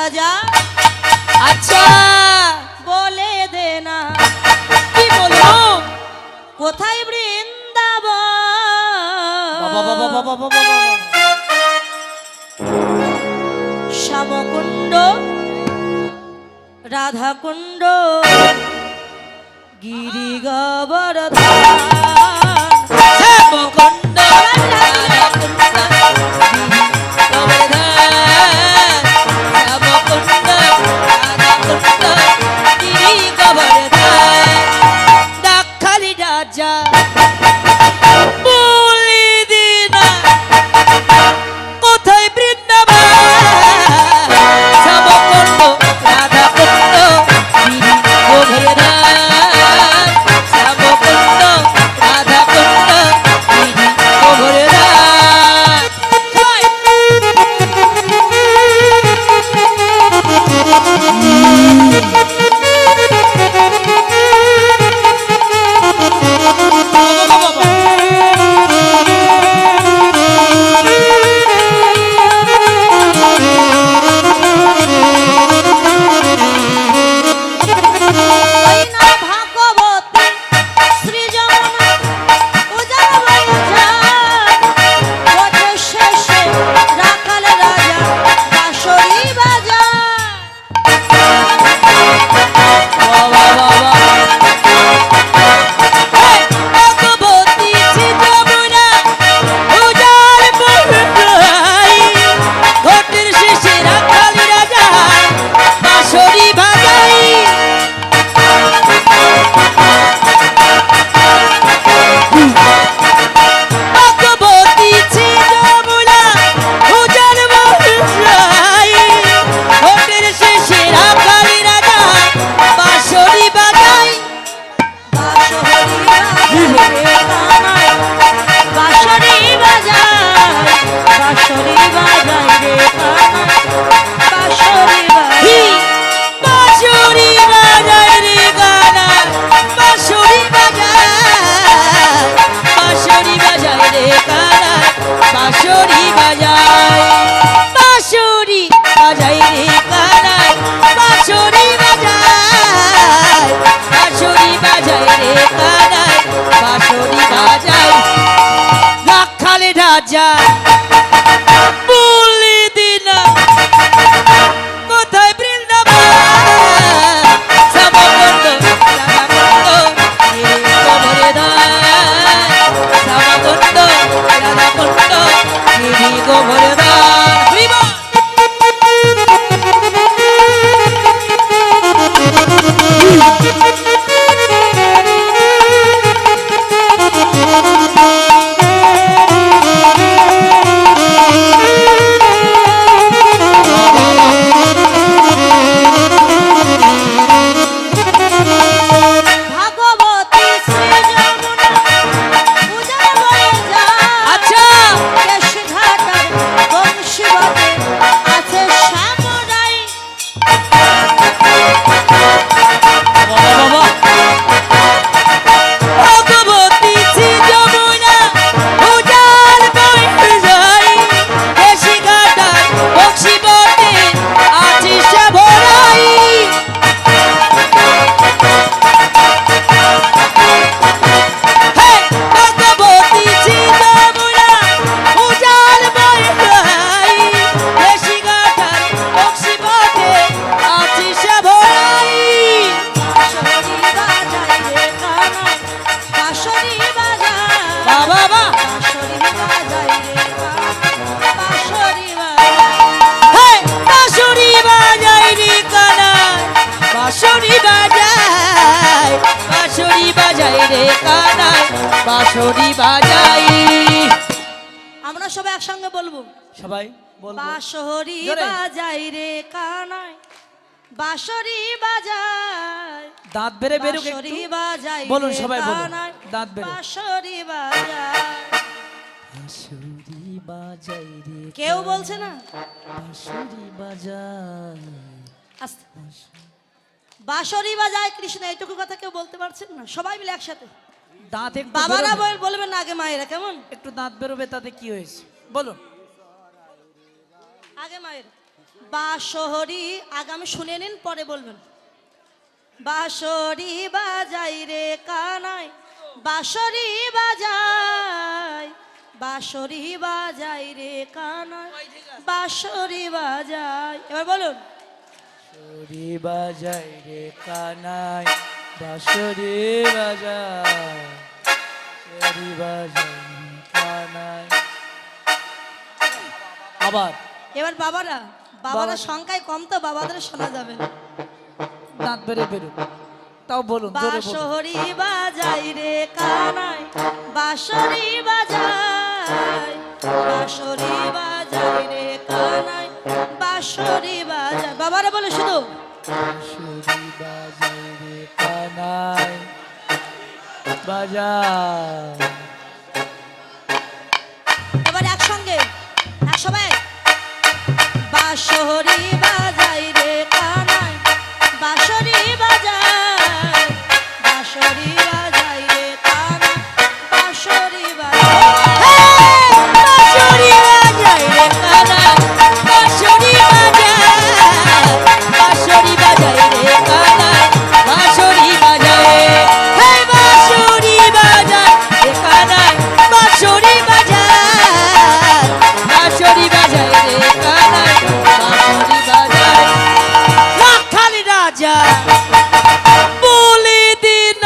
বাজা আচ্ছা বলে দে না কি বলবো কোথায় বৃন্দাবন বাবা বাবা বাবা বাবা শ্যামকুণ্ড রাধাকুণ্ড গিরি গোবর্ধন শ্যামকুণ্ড রাধাকুণ্ড গোবর্ধন শ্যামকুণ্ড রাধাকুণ্ড গিরি গোবর্ধন দাক্ষালি রাজা বলি দিনা কোথায় বৃন্দাবন শ্যামকুণ্ড রাধাকুণ্ড গিরি গোবর্ধন শ্যামকুণ্ড রাধাকুণ্ড গিরি গোবর্ধন ওই না ভাগবতী শ্রী যমুনা উজাড় বৈজান পথের শেষে রাখাল রাজা বাঁশরি বাজায় বাবা বাবা ভগবতী যমুনা উজাড় বৈজাই ঘটের শেষে রাখাল রাজা বাঁশরি বাজাই ভগবতী যমুনা উজাড় বৈজাই ঘটের শেষে রাখাল রাজা বাঁশরি বাজাই বাঁশরি বাজায় বাঁশরি বাজায় রে কানাই বাঁশরি বাজায় বাঁশরি বাজায় রে গানা বাঁশরি বাজায় বাঁশরি বাজায় রে গানা বাঁশরি বাজায় বাঁশরি বাজায় রে গানা বাঁশরি বাজায় রাখাল রাজা বলি দিনা কোথায় বৃন্দাবন শ্যামকুণ্ড রাধাকুণ্ড গিরি গোবর্ধন শ্যামকুণ্ড রাধাকুণ্ড গিরি গোবর্ধন হরিবল ভাগবতী শ্রী যমুনা উজাড় বৈজায় আচ্ছা কেশঘাটার বংশীবটে আছে শ্যামরাই বাবা বাবা ভগবতী যমুনা উজাড় বৈজাই কেশঘাটার বংশীবটে আছে শ্যামরাই ভগবতী যমুনা উজাড় বৈজাই কেশঘাটার বংশীবটে আছে শ্যামরাই বাঁশরি বাজায় রে কানাই বাঁশরি বাজায় বাবা বাবা বাঁশরি বাজায় রে কানাই বাঁশরি বাজায় হে বাঁশরি বাজায় রে কানাই বাঁশরি বাজায় বাঁশরি বাজায় রে কানাই বাঁশরি বাজায় আমরা সবাই একসঙ্গে বলবো সবাই বলবো বাঁশরি জোরে। বাজায় রে কানাই বাঁশরি বাজায় দাঁত বেড়ে বেরুক বাঁশরি একটু বাজায় বলুন, রে সবাই বলুন। কানাই, দাঁত বেরো। বাঁশরি বাজায় বাঁশরি বাজায় রে কেউ বলছে না বাঁশরি বাজায় আস্তে। বাঁশরি বাজায় কৃষ্ণ, এইটুকু কথা কেউ বলতে পারছেন না? সবাই মিলে একসাথে দাঁত একটু বাবারা বেরোবে। বলবেন না, আগে মায়েরা। কেমন? একটু দাঁত বেরোবে, তাতে কি হয়েছে বলুন। আগে মায়ের। বাঁশরি আগামী শুনে নিন পরে বলবেন। বাঁশরি বাজাই রে কানাই, বাঁশরি বাজাই, বাঁশরি বাজাই রে কানাই, বাঁশরি বাজাই। এবার বলুন। বাঁশরি বাজাই রে কানাই, বাঁশরি বাজাই, বাঁশরি বাজাই রে কানাই। আবার এবার বাবারা, বাবারা সংখ্যায় কম তো বাবাদের শোনা যাবে না। দাঁত বেড়ে বেরো, তাও বলুন জোরে বলুন। বাঁশরি বাজাই রে কানাই, বাঁশরি বাজাই, বাঁশরি বাজাই রে কানাই, বাঁশরি বাজাই। বাবারা বলে শুধু বাঁশরি বাজাই রে কানাই, বাজাই। এবার একসঙ্গে সবাই। বাঁশরি বাজাই রে কানাই, বাঁশরি বাজাই, বাঁশরি বাজাই রে কানাই, বাঁশরি বাজাই। বাঁশরি বাজাই রে কানাই, বাঁশরি বাজাই, বাঁশরি বাজাই রে কানাই, বাঁশরি বাজাই। হে বাঁশরি বাজাই রে কানাই, বাঁশরি বাজাই, বাঁশরি বাজাই রে কানাই, বাঁশরি বাজাই। রাখালি রাজা বলে দিন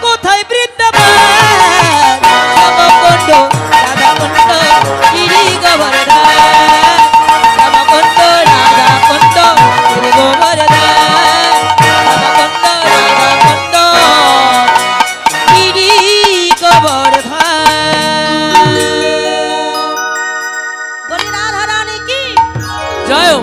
কোথায় বৃন্দাবন, রামকুণ্ড রাধাকুণ্ড গিরি গোবর্ধন, রামকুণ্ড রাধাকুণ্ড গিরি গোবর্ধন, রামকুণ্ড রাধাকুণ্ড গিরি গোবর্ধন। বলি রাধা রানী কি জয়।